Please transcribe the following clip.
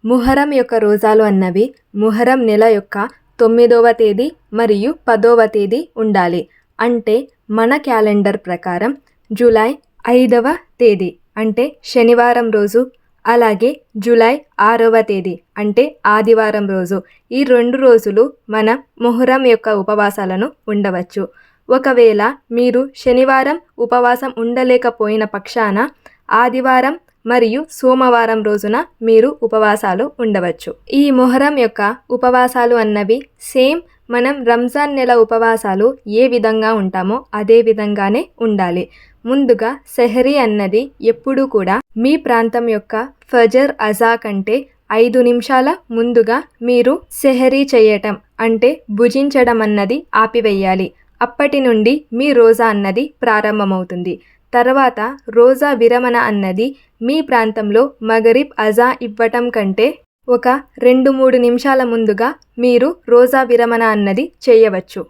ముహర్రం యొక్క రోజాలు అన్నవి ముహర్రం నెల యొక్క 9వ తేదీ మరియు 10వ తేదీ ఉండాలి. అంటే మన క్యాలెండర్ ప్రకారం జూలై 5వ తేదీ అంటే శనివారం రోజు, అలాగే జూలై 6వ తేదీ అంటే ఆదివారం రోజు, ఈ 2 రోజులు మన ముహర్రం యొక్క ఉపవాసాలను ఉండవచ్చు. ఒకవేళ మీరు శనివారం ఉపవాసం ఉండలేకపోయిన పక్షాన ఆదివారం మరియు సోమవారం రోజున మీరు ఉపవాసాలు ఉండవచ్చు. ఈ మొహరం యొక్క ఉపవాసాలు అన్నవి సేమ్ మనం రంజాన్ నెల ఉపవాసాలు ఏ విధంగా ఉంటామో అదే విధంగానే ఉండాలి. ముందుగా సెహరీ అన్నది ఎప్పుడూ కూడా మీ ప్రాంతం యొక్క ఫజర్ అజా కంటే 5 నిమిషాల ముందుగా మీరు సెహరీ చేయటం అంటే భుజించడం అన్నది ఆపివేయాలి. అప్పటి నుండి మీ రోజా అన్నది ప్రారంభమవుతుంది. తర్వాత రోజా విరమణ అన్నది మీ ప్రాంతంలో మగరిబ్ అజా ఇవ్వటం కంటే ఒక 2-3 నిమిషాల ముందుగా మీరు రోజా విరమణ అన్నది చేయవచ్చు.